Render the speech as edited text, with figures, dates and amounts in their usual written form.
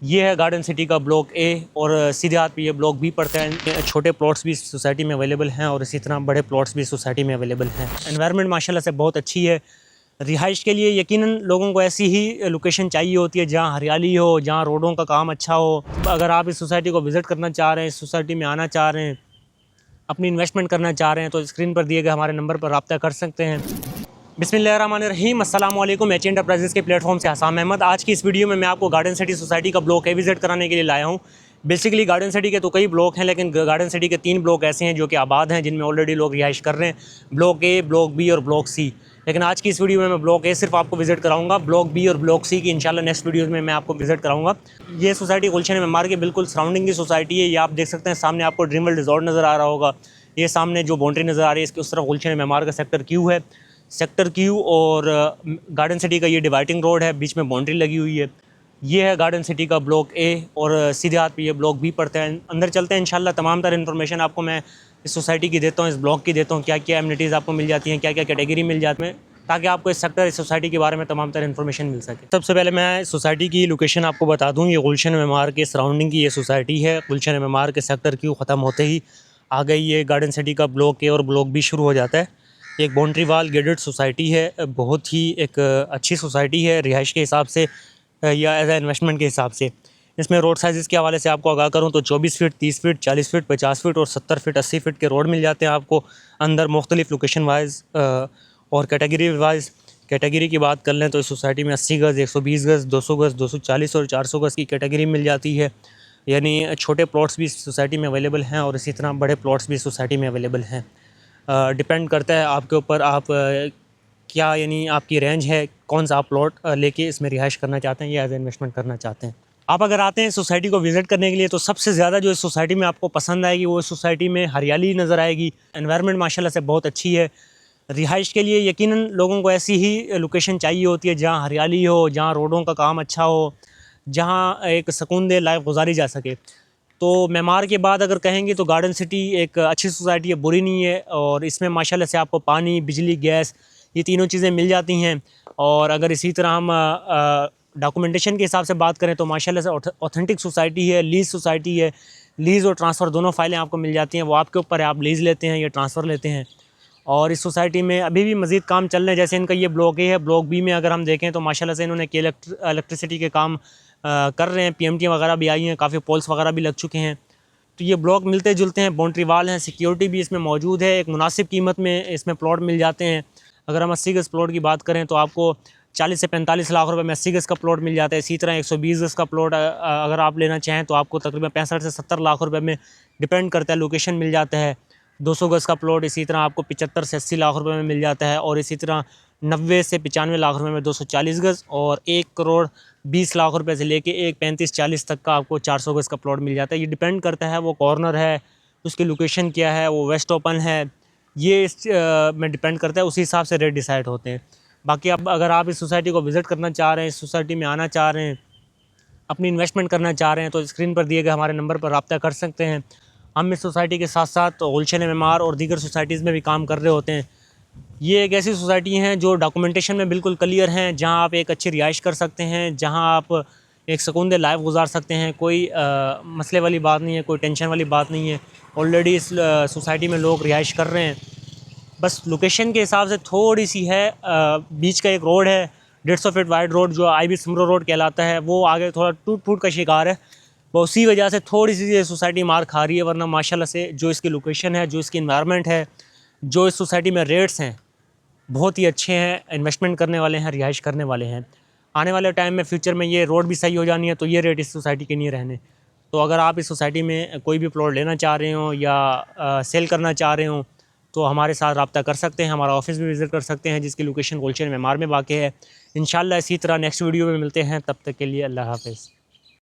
ये है garden city का ब्लॉक ए और सीधे हाथ पे ये ब्लॉक बी पड़ता है। छोटे प्लॉट्स भी सोसाइटी में अवेलेबल हैं और इसी तरह बड़े प्लॉट्स भी सोसाइटी में अवेलेबल हैं। एनवायरनमेंट माशाल्लाह से बहुत अच्छी है। रिहाइश के लिए यकीनन लोगों को ऐसी ही लोकेशन चाहिए होती है जहाँ हरियाली हो, जहाँ रोडों का काम अच्छा हो। अगर आप इस सोसाइटी को विज़िट करना चाह रहे हैं, इस सोसाइटी में आना चाह रहे हैं, अपनी इन्वेस्टमेंट करना चाह रहे हैं तो स्क्रीन पर दिए गए हमारे नंबर पर रब्ता कर सकते हैं। बिस्मिल्लाहिर्रहमानिर्रहीम, अस्सलाम वालेकुम। एच एंटरप्राइजेज़ के प्लेटफॉर्म से हसाम अहमद। आज की इस वीडियो में मैं आपको गार्डन सिटी सोसाइटी का ब्लॉक है विज़िट कराने के लिए लाया हूँ। बेसिकली गार्डन सिटी के तो कई ब्लॉक हैं, लेकिन गार्डन सिटी के 3 ब्लॉक ऐसे हैं जो कि आबाद हैं, जिनमें ऑलरेडी लोग रिहाइश कर रहे हैं। ब्लॉक ए, ब्लॉक बी और ब्लॉक सी। लेकिन आज की इस वीडियो में मैं ब्लॉक ए सिर्फ आपको विज़िट कराऊंगा। ब्लॉक बी और ब्लॉक सी की इंशाल्लाह नेक्स्ट वीडियोज़ में मैं आपको विज़िट कराऊंगा। ये सोसाइटी गुलशन मेमार के बिल्कुल सराउंडिंग की सोसाइटी है। ये आप देख सकते हैं, सामने आपको ड्रीम वर्ल्ड रिजॉर्ट नज़र आ रहा होगा। ये सामने जो बाउंड्री नज़र आ रही है, इसके उस तरफ गुलशन मेमार का सेक्टर क्यू है। सेक्टर क्यू और गार्डन सिटी का ये डिवाइडिंग रोड है, बीच में बाउंड्री लगी हुई है। ये है गार्डन सिटी का ब्लॉक ए और सीधे हाथ पे ये ब्लॉक बी पड़ता है। अंदर चलते हैं, इंशाल्लाह तमाम तरह इन्फॉर्मेशन आपको मैं इस सोसाइटी की देता हूँ, इस ब्लॉक की देता हूँ, क्या क्या एमिनिटीज़ आपको मिल जाती हैं, क्या क्या कैटेगरी मिल जाती है, ताकि आपको इस सेक्टर, इस सोसाइटी के बारे में तमाम तरह इन्फॉर्मेशन मिल सके। सबसे पहले मैं सोसाइटी की लोकेशन आपको बता दूँ। ये गुलशन मेमार के सराउंडिंग की ये सोसाइटी है। गुलशन मेमार के सेक्टर क्यू ख़त्म होते ही आ गई ये गार्डन सिटी का ब्लॉक ए और ब्लॉक बी शुरू हो जाता है। एक बाउंड्री वाल गेटेड सोसाइटी है, बहुत ही एक अच्छी सोसाइटी है रिहाइश के हिसाब से या एज ए इन्वेस्टमेंट के हिसाब से। इसमें रोड साइज़ के हवाले से आपको आगाह करूँ तो 24 फीट, 30 फीट, 40 फीट, 50 फीट और 70 फीट, 80 फीट के रोड मिल जाते हैं आपको अंदर मुख्तलिफ लोकेशन वाइज और कैटेगरी वाइज। कैटेगरी की बात कर लें तो इस सोसाइटी में 80 गज़, 120 गज़, 200 गज़, 240 और 400 गज़ की कैटेगरी मिल जाती है। यानी छोटे प्लॉट्स भी सोसाइटी में अवेलेबल हैं और इसी तरह बड़े प्लॉट्स भी सोसाइटी में अवेलेबल हैं। डिपेंड करता है आपके ऊपर, आप क्या यानी आपकी रेंज है, कौन सा आप प्लॉट लेके इसमें रिहाइश करना चाहते हैं या एज इन्वेस्टमेंट करना चाहते हैं। आप अगर आते हैं सोसाइटी को विज़िट करने के लिए तो सबसे ज़्यादा जो इस सोसाइटी में आपको पसंद आएगी वो इस सोसाइटी में हरियाली नज़र आएगी। एनवायरनमेंट माशाल्लाह से बहुत अच्छी है। रिहाइश के लिए यकीनन लोगों को ऐसी ही लोकेशन चाहिए होती है जहाँ हरियाली हो, जहाँ रोडों का काम अच्छा हो, जहाँ एक सुकून लाइफ गुजारी जा सके। तो मेमार के बाद अगर कहेंगे तो गार्डन सिटी एक अच्छी सोसाइटी है, बुरी नहीं है। और इसमें माशाल्लाह से आपको पानी, बिजली, गैस, ये तीनों चीज़ें मिल जाती हैं। और अगर इसी तरह हम डॉक्यूमेंटेशन के हिसाब से बात करें तो माशाल्लाह से ऑथेंटिक सोसाइटी है, लीज़ सोसाइटी है। लीज़ और ट्रांसफ़र दोनों फ़ाइलें आपको मिल जाती हैं, वो आपके ऊपर है, आप लीज़ लेते हैं या ट्रांसफ़र लेते हैं। और इस सोसाइटी में अभी भी मज़ीद काम चल रहे हैं। जैसे इनका ये ब्लॉक ए है, ब्लॉक बी में अगर हम देखें तो माशाल्लाह से इन्होंने इलेक्ट्रिसिटी के काम कर रहे हैं। PMT वगैरह भी आई हैं, काफ़ी पोल्स वगैरह भी लग चुके हैं। तो ये ब्लॉक मिलते जुलते हैं, बाउंड्री वाल हैं, सिक्योरिटी भी इसमें मौजूद है। एक मुनासिब कीमत में इसमें प्लॉट मिल जाते हैं। अगर हम 80 गज़ प्लॉट की बात करें तो आपको 40 से 45 लाख रुपए में 80 गज़ का प्लॉट मिल जाता है। इसी तरह 120 गज़ का प्लॉट अगर आप लेना चाहें तो आपको तकरीबन 65 से 70 लाख रुपए में, डिपेंड करता है, लोकेशन मिल जाता है। 200 गज़ का प्लॉट इसी तरह आपको 75 से 80 लाख रुपए में मिल जाता है। और इसी तरह 90 से 95 लाख रुपए में 240 गज़ और 1 करोड़ 20 लाख रुपए से लेके 35-40 तक का आपको 400 गज़ का प्लॉट मिल जाता है। ये डिपेंड करता है वो कॉर्नर है, उसकी लोकेशन क्या है, वो वेस्ट ओपन है, ये इस में डिपेंड करता है। उसी हिसाब से रेट डिसाइड होते हैं। बाकी अब अगर आप इस सोसाइटी को विज़िट करना चाह रहे हैं, इस सोसाइटी में आना चाह रहे हैं, अपनी इन्वेस्टमेंट करना चाह रहे हैं तो स्क्रीन पर दिए गए हमारे नंबर पर रब्ता कर सकते हैं। हम इस सोसाइटी के साथ साथ गुलशन मेमार और दीगर सोसाइटीज़ में भी काम कर रहे होते हैं। ये एक ऐसी सोसाइटी हैं जो डॉक्यूमेंटेशन में बिल्कुल क्लियर हैं, जहां आप एक अच्छी रिहाइश कर सकते हैं, जहां आप एक सुकून लाइफ गुजार सकते हैं। कोई मसले वाली बात नहीं है, कोई टेंशन वाली बात नहीं है। ऑलरेडी इस सोसाइटी में लोग रिहाइश कर रहे हैं। बस लोकेशन के हिसाब से थोड़ी सी है, बीच का एक रोड है 150 फीट वाइड रोड जो IB समरो रोड कहलाता है, वो आगे थोड़ा टूट फूट का शिकार है। वो उसी वजह से थोड़ी सी ये सोसाइटी मार खा रही है, वरना माशाल्लाह से जो इसकी लोकेशन है, जो इसकी इन्वायरमेंट है, जो इस सोसाइटी में रेट्स हैं, बहुत ही अच्छे हैं। इन्वेस्टमेंट करने वाले हैं, रिहाइश करने वाले हैं। आने वाले टाइम में फ्यूचर में ये रोड भी सही हो जानी है तो ये रेट इस सोसाइटी के नहीं रहने। तो अगर आप इस सोसाइटी में कोई भी प्लॉट लेना चाह रहे हो या सेल करना चाह रहे हो तो हमारे साथ रब्ता कर सकते हैं। हमारा ऑफिस भी विज़िट कर सकते हैं, जिसकी लोकेशन गुलशन मेमार में वाक़ है। इंशाल्लाह इसी तरह नेक्स्ट वीडियो में मिलते हैं, तब तक के लिए अल्लाह हाफ़िज़।